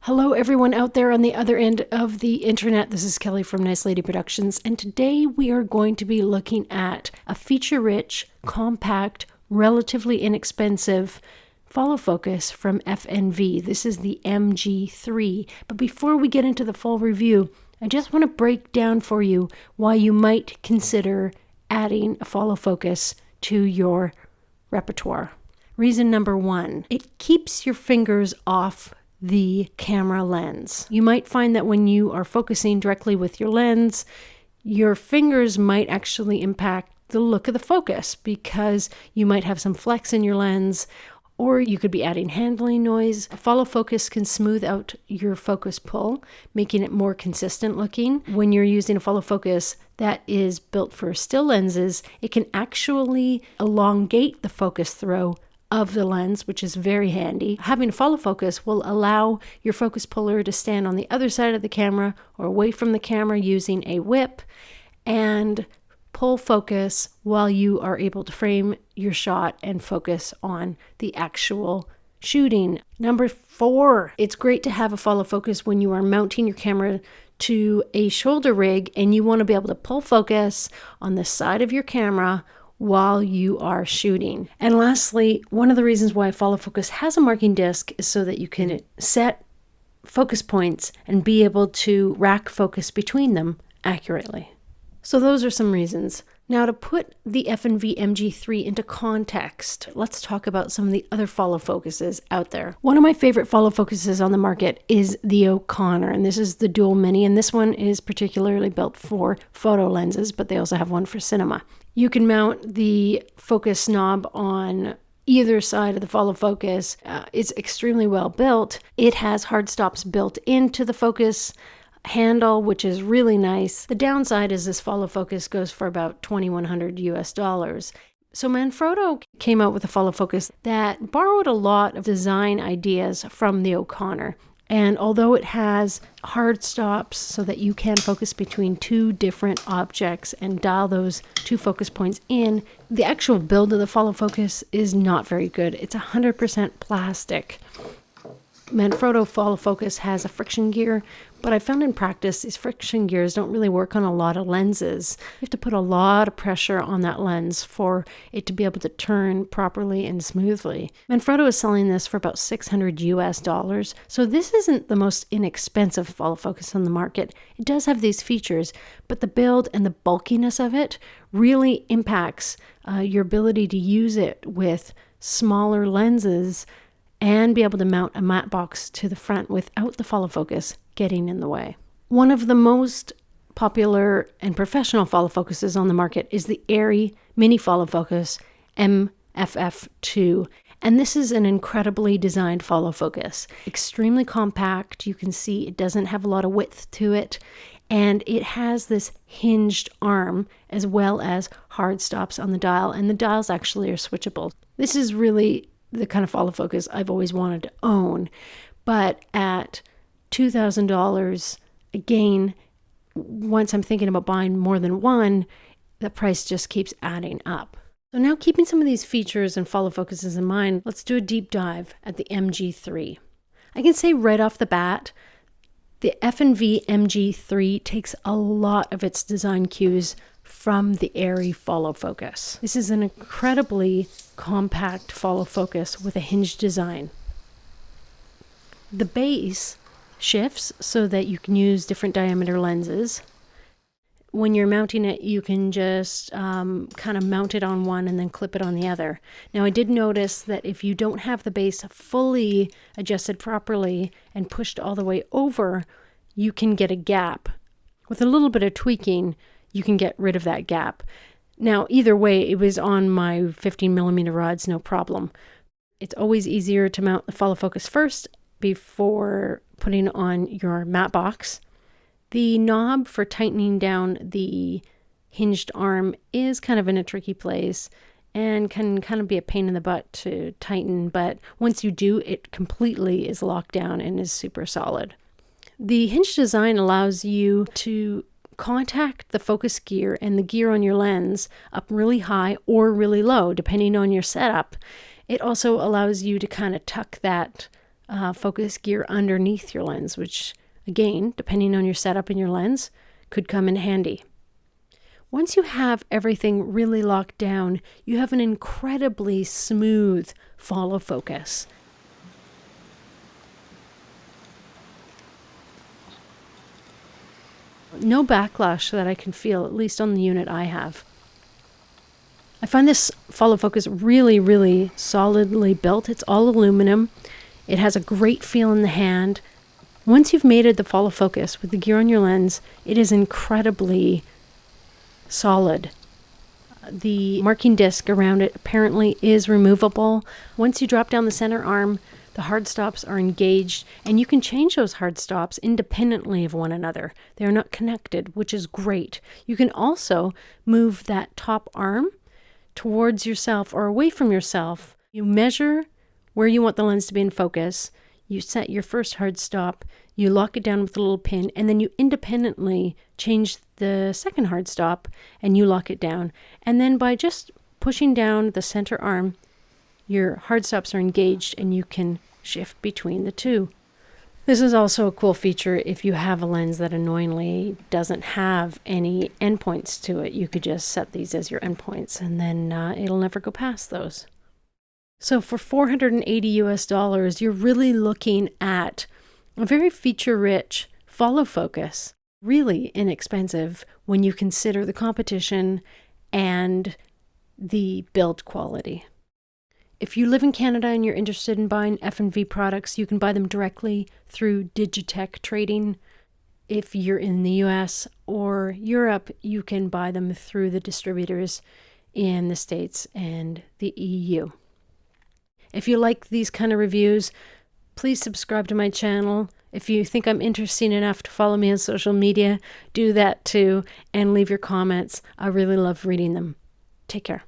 Hello everyone out there on the other end of the internet. This is Kelly from Nice Lady Productions, and today we are going to be looking at a feature-rich, compact, relatively inexpensive follow focus from FNV. This is the MG-3. But before we get into the full review, I just want to break down for you why you might consider adding a follow focus to your repertoire. Reason number one, it keeps your fingers off the camera lens. You might find that when you are focusing directly with your lens, your fingers might actually impact the look of the focus because you might have some flex in your lens, or you could be adding handling noise. A follow focus can smooth out your focus pull, making it more consistent looking. When you're using a follow focus that is built for still lenses, it can actually elongate the focus throw of the lens, which is very handy. Having a follow focus will allow your focus puller to stand on the other side of the camera or away from the camera using a whip and pull focus while you are able to frame your shot and focus on the actual shooting. Number 4, it's great to have a follow focus when you are mounting your camera to a shoulder rig and you want to be able to pull focus on the side of your camera while you are shooting. And lastly, one of the reasons why follow focus has a marking disc is so that you can set focus points and be able to rack focus between them accurately. So those are some reasons. Now, to put the FNV MG-3 into context, let's talk about some of the other follow focuses out there. One of my favorite follow focuses on the market is the OCONNOR, and this is the dual mini, and this one is particularly built for photo lenses, but they also have one for cinema. You can mount the focus knob on either side of the follow focus. It's extremely well built. It has hard stops built into the focus handle, which is really nice. The downside is this follow focus goes for about $2,100 US. So Manfrotto came out with a follow focus that borrowed a lot of design ideas from the OCONNOR. And although it has hard stops so that you can focus between two different objects and dial those two focus points in, the actual build of the follow focus is not very good. It's 100% plastic. Manfrotto follow focus has a friction gear, but I found in practice these friction gears don't really work on a lot of lenses. You have to put a lot of pressure on that lens for it to be able to turn properly and smoothly. Manfrotto is selling this for about $600 US, so this isn't the most inexpensive follow focus on the market. It does have these features, but the build and the bulkiness of it really impacts your ability to use it with smaller lenses and be able to mount a matte box to the front without the follow focus getting in the way. One of the most popular and professional follow focuses on the market is the Arri mini follow focus MFF2. And this is an incredibly designed follow focus. Extremely compact. You can see it doesn't have a lot of width to it. And it has this hinged arm as well as hard stops on the dial. And the dials actually are switchable. This is really the kind of follow focus I've always wanted to own. But at $2,000, again, once I'm thinking about buying more than one, the price just keeps adding up. So now, keeping some of these features and follow focuses in mind, let's do a deep dive at the MG-3. I can say right off the bat, the FNV MG-3 takes a lot of its design cues from the Arri follow focus. This is an incredibly compact follow focus with a hinged design. The base shifts so that you can use different diameter lenses. When you're mounting it, you can just kind of mount it on one and then clip it on the other. Now, I did notice that if you don't have the base fully adjusted properly and pushed all the way over, you can get a gap. With a little bit of tweaking, you can get rid of that gap. Now, either way, it was on my 15mm rods, no problem. It's always easier to mount the follow focus first before putting on your matte box. The knob for tightening down the hinged arm is kind of in a tricky place and can kind of be a pain in the butt to tighten, but once you do, it completely is locked down and is super solid. The hinge design allows you to contact the focus gear and the gear on your lens up really high or really low, depending on your setup. It also allows you to kind of tuck that focus gear underneath your lens, which again, depending on your setup and your lens, could come in handy. Once you have everything really locked down, you have an incredibly smooth follow focus. No backlash that I can feel, at least on the unit I have. I find this follow focus really, really solidly built. It's all aluminum. It has a great feel in the hand. Once you've mated the follow focus with the gear on your lens, it is incredibly solid. The marking disc around it apparently is removable. Once you drop down the center arm, the hard stops are engaged, and you can change those hard stops independently of one another. They are not connected, which is great. You can also move that top arm towards yourself or away from yourself. You measure where you want the lens to be in focus. You set your first hard stop, you lock it down with a little pin, and then you independently change the second hard stop and you lock it down. And then by just pushing down the center arm, your hard stops are engaged and you can shift between the two. This is also a cool feature if you have a lens that annoyingly doesn't have any endpoints to it. You could just set these as your endpoints and then it'll never go past those. So for $480 US, you're really looking at a very feature-rich follow focus, really inexpensive when you consider the competition and the build quality. If you live in Canada and you're interested in buying F&V products, you can buy them directly through Digitech Trading. If you're in the US or Europe, you can buy them through the distributors in the States and the EU. If you like these kind of reviews, please subscribe to my channel. If you think I'm interesting enough to follow me on social media, do that too, and leave your comments. I really love reading them. Take care.